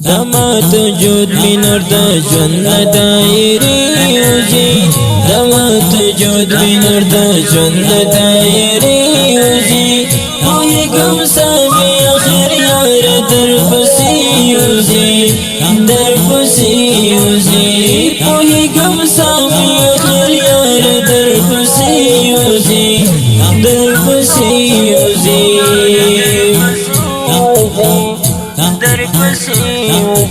دمات جود منور دا جن دائری اوزی دمات جود منور دا جن دائری اوزی اوہی گم سامی آخر یار در پسی اوزی در پسی اوزی اوہی گم سامی آخر یار در پسی اوزی در پسی اوزی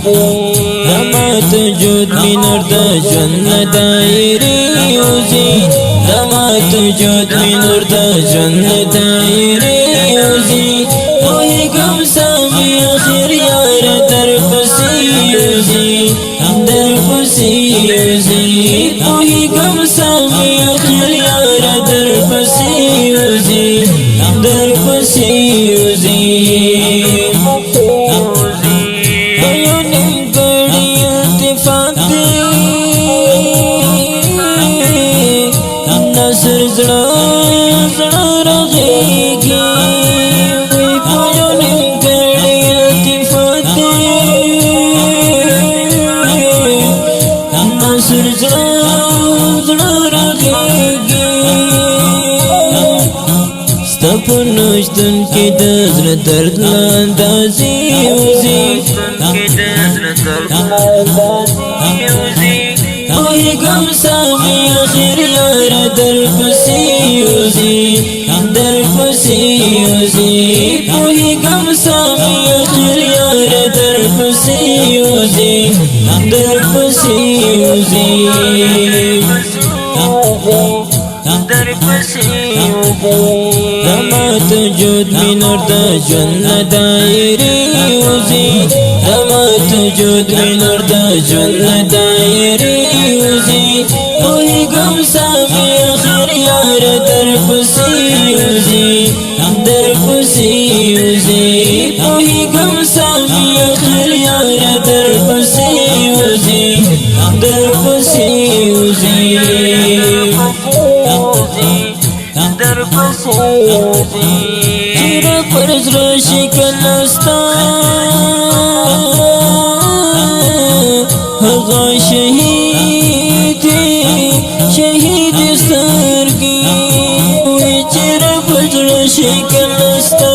دمات جود منور دا جن دائری اوزی دمات جود منور دا جن دائری اوزی اوہی گم سامی آخر یار در پسی اوزی در پسی اوزی اوہی گم سامی آخر یار در پسی اوزی در پسی اوزی نصر زړه زړه رغېږي پویو نیمګړې التفات نصر زړه زړه رغېږي ستا په نشتون کې د زړه درد اندازې وځي اوہی گم سامی آخر یار در پسی اوزی در پسی اوزی اوہی گم سامی آخر یار در پسی اوزی در پسی اوزی در پسی دمات جود منور دا جن دائری اوزی دمات جود منور دا جن دائری اوزی اوہی گم سامی آخر یار در پسی اوزی در پسی اوزی اوہی گم سامی آخر یار در پسی اوزی در پسی اوزی در پسی اوزی چیرا پر زړه شکل استا هغه شهید شهید سترګي وی چیرې پر زړه شکل استا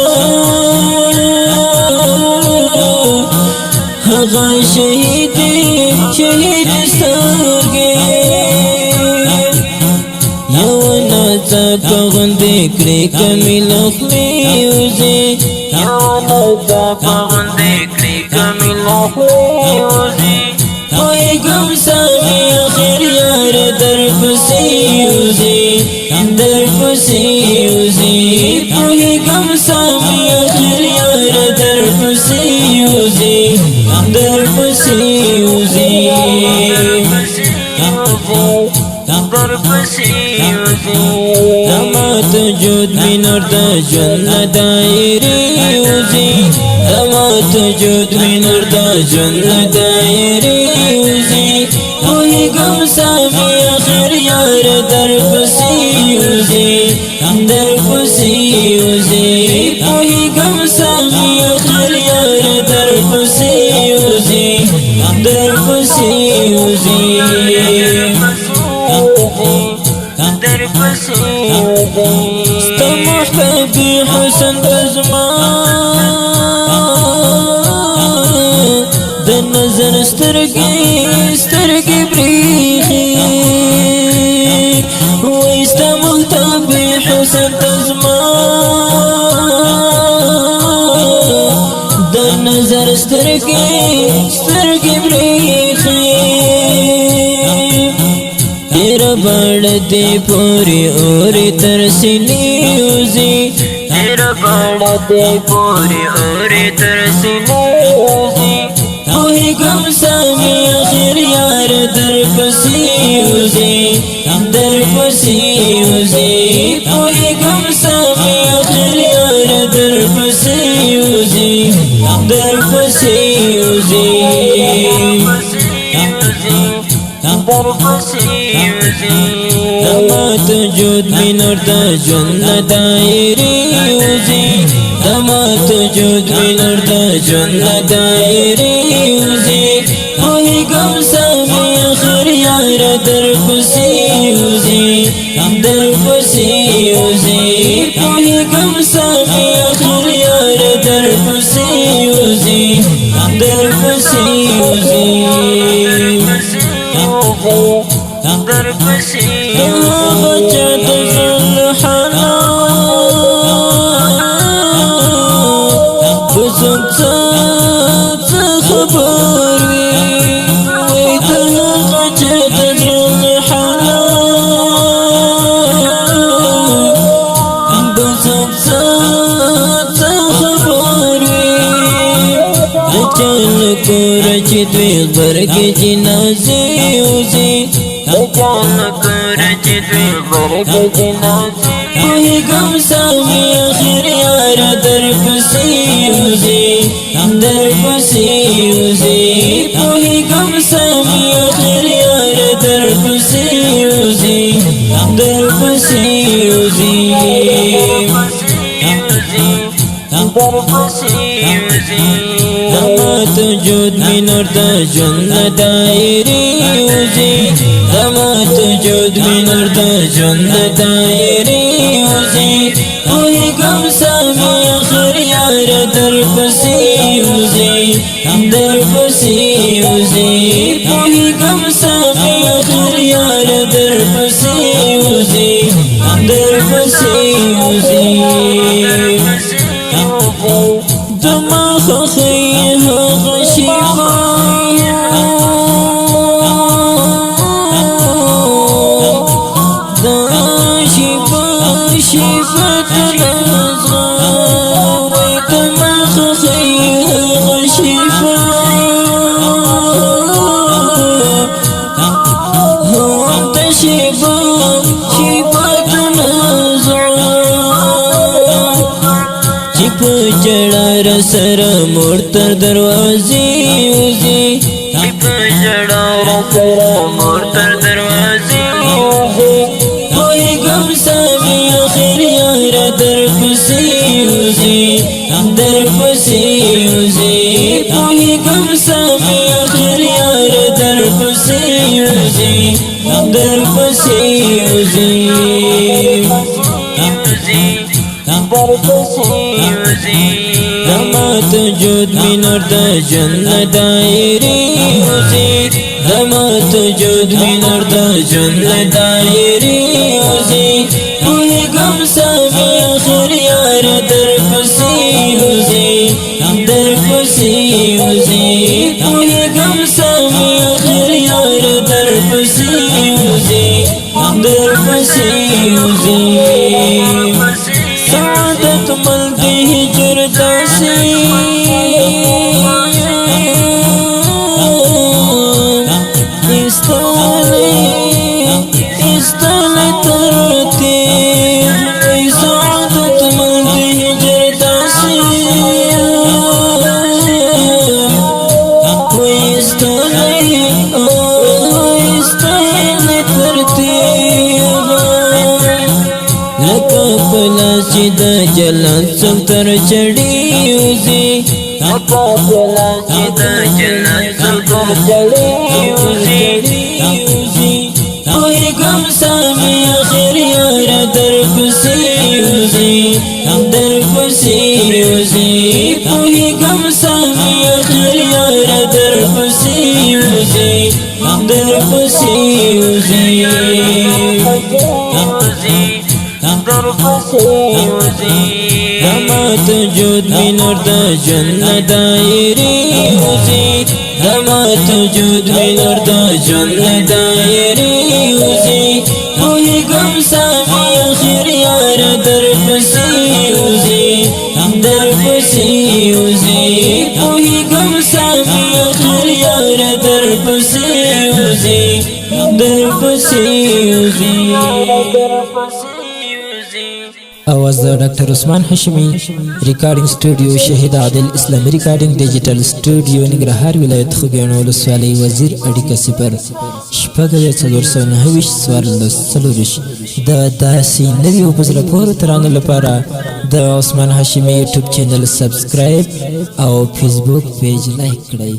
هغه شهید شهید سترګي یو ناڅاپه غوندې کړې کمی لخمې وځي یو ناڅاپه غوندې کړې کمی لخمې وځي اوہی گم سامی آخر یار در پسی اوزی در پسی اوزی اوہی گم سامی آخر یار در پسی اوزی در پسی اوزی در پسی اوزی دمات جود منور دا جن دائری اوزی دمات جود منور دا جن دائری اوزی اوہی گم سامی آخر یار در پسی اوزی در پسی اوزی اوہی گم سامی آخر یار در پسی اوزی در پسی اوزی در پسی ستا محبوبی حسن بزمان د نظر سترګې سترګې بریخي وای ستا محبوبی حسن بزمان د نظر سترګې سترګې بریخي تیرا بڑ دے پوری اوری ترسیلی اوزی تیرا بڑ دے پوری اوری ترسیلی اوزی اوہی گم سامی آخر یار در پسی اوزی در پسی اوزی اوہی گم سامی آخر یار در پسی اوزی در پسی اوزی در پسی اوزی دمات جود منور دا جن دائری اوزی دمات جود منور دا جن دائری اوزی وزي وهي قمسة في آخر يارة دربسي وزي دربسي وزي وهي قمسة في آخر يارة دربسي وزي دربسي وزي دربسي غجت الحلا بزمت خبري ويدها غجت الحلا بزمت خبري رجل كورة دوي برق جنازي وزي رجل كورة دوي برق جنازي وهي قمسة في آخر يارة دربسي وزي دربسي وزي وهي قمسة في آخر يارة دربسي وزي دربسي وزي دربسي وزي لما تجود من أرض جنة دائري وزي لما تجود من أرض جنة دائري وزي وهي قمسة في آخر يارة دربسي وزي دربسي وزي وهي قمسة في آخر يارة دربسي وزي دربسي وزي دماغ خيها غشيفة شيفة الأصغر دماغ خيها غشيفة وانت شيفة الأصغر جڑا سر مرتر دروازی وزی جڑا سر مرتر دروازی کوئی گمسا بھی آخر یارہ دربسی وزی دربسی وزی کوئی گمسا بھی آخر یارہ دربسی وزی دربسی وزی لما تجود من أرض جنة دائري وزي لما تجود من أرض جنة دائري وزي وهي قمسة في آخر يارة دربسي وزي دربسي وزي وهي قمسة في آخر يارة دربسي وزي دربسي وزي سعادت ملکی ہجر داسی استالی ترتی سعادت ملکی ہجر داسی استالی ترتی لکا پلاسی دا جلان سلطر چڑی وزی لکا پلاسی دا جلان سلطر چڑی وزی کوئی گمسا میں آخر یارہ دربسی وزی دربسی وزی کوئی گمسا میں آخر یارہ دربسی وزی دربسی وزی لما تجود من أرض جنة دائري وزي لما تجود من أرض جنة دائري وزي وهي قمسة في آخر يارة دربسي وزي دربسي وزي وهي قمسة في آخر يارة دربسي وزي دربسي وزي आवाज डॉक्टर Usman Hashmi recording studio शहीद आदिल इस्लामी recording digital studio निगराहार विलायत खुगेनो लसवाली वजीर अडिका सिपर شپږ څلور سوه نهه ویشت څوارلس څلور ویشت د داسې نوي وبزره پورو ترانو لپاره د عثمان هاشمی یوټیوب چینل سبسکرایب او فیسبوک پیج لایک کړئ.